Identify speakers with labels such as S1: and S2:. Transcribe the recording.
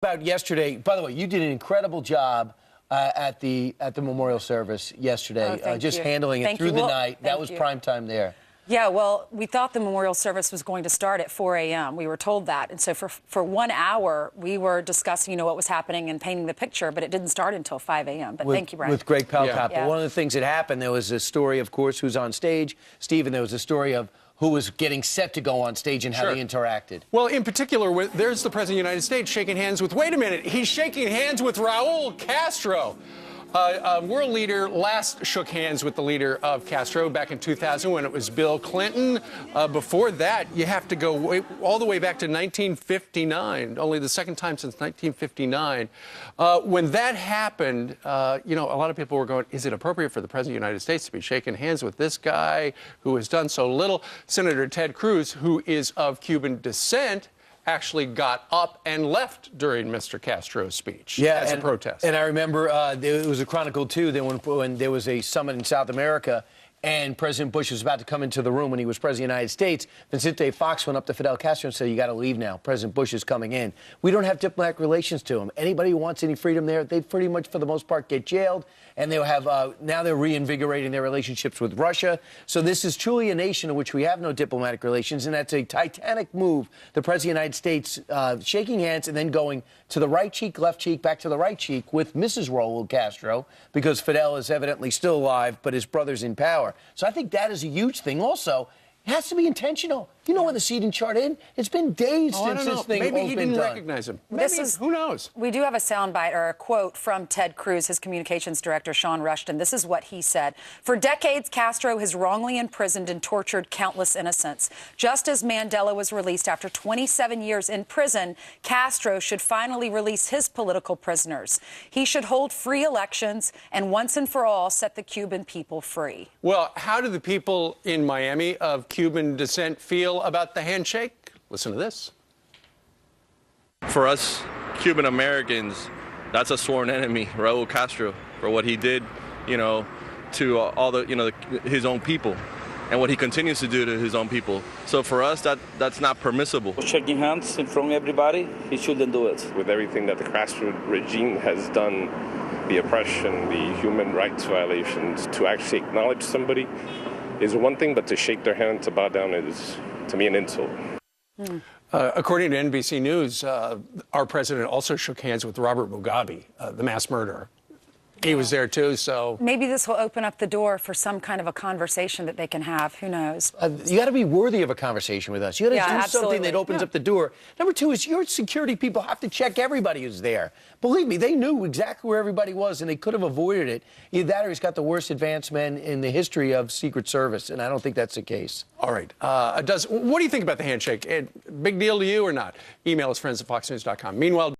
S1: About yesterday, by the way, you did an incredible job at the memorial service yesterday, just handling it through the night. That was prime time there.
S2: Yeah, well, we thought the memorial service was going to start at 4 a.m. We were told that. And so for 1 hour, we were discussing, what was happening and painting the picture, but it didn't start until 5 a.m. But thank you, Brian.
S1: With Greg Palcott. But one of the things that happened, there was a story, of course, who's on stage. Steve, and there was a story of who was getting set to go on stage and how they interacted.
S3: Well, in particular, there's the President of the United States shaking hands with, wait a minute, he's shaking hands with Raul Castro. World leader last shook hands with the leader of Castro back in 2000 when it was Bill Clinton. Before that, you have to go all the way back to 1959, only the second time since 1959. When that happened, a lot of people were going, is it appropriate for the President of the United States to be shaking hands with this guy who has done so little? Senator Ted Cruz, who is of Cuban descent, actually got up and left during Mr. Castro's speech as a protest.
S1: And I remember it was a chronicle, too, that when there was a summit in South America and President Bush was about to come into the room when he was President of the United States, Vicente Fox went up to Fidel Castro and said, you got to leave now. President Bush is coming in. We don't have diplomatic relations to him. Anybody who wants any freedom there, they pretty much, for the most part, get jailed. And they'll have, now they're reinvigorating their relationships with Russia. So this is truly a nation in which we have no diplomatic relations, and that's a titanic move. The President of the United States shaking hands and then going to the right cheek, left cheek, back to the right cheek with Mrs. Raul Castro, because Fidel is evidently still alive, but his brother's in power. So I think that is a huge thing. Also, it has to be intentional. You know where the seating chart is? It's been days since this thing has been done.
S3: Maybe he didn't recognize him. Maybe, who knows?
S2: We do have a soundbite or a quote from Ted Cruz, his communications director, Sean Rushton. This is what he said. For decades, Castro has wrongly imprisoned and tortured countless innocents. Just as Mandela was released after 27 years in prison, Castro should finally release his political prisoners. He should hold free elections and once and for all set the Cuban people free.
S3: Well, how do the people in Miami of Cuban descent feel about the handshake? Listen to this.
S4: For us Cuban Americans, that's a sworn enemy, Raul Castro, for what he did, to all the, his own people, and what he continues to do to his own people. So for us, that's not permissible.
S5: Shaking hands in front of everybody, he shouldn't do it.
S6: With everything that the Castro regime has done, the oppression, the human rights violations, to actually acknowledge somebody is one thing, but to shake their hand, to bow down is, to me, an insult.
S3: According to NBC News, our president also shook hands with Robert Mugabe, the mass murderer. He was there, too, so...
S2: Maybe this will open up the door for some kind of a conversation that they can have. Who knows?
S1: You got to be worthy of a conversation with us. You got to do something that opens up the door. Number two is your security people have to check everybody who's there. Believe me, they knew exactly where everybody was, and they could have avoided it. Either that or he's got the worst advanced men in the history of Secret Service, and I don't think that's the case.
S3: All right. What do you think about the handshake? Big deal to you or not? Email us, friends@foxnews.com. Meanwhile...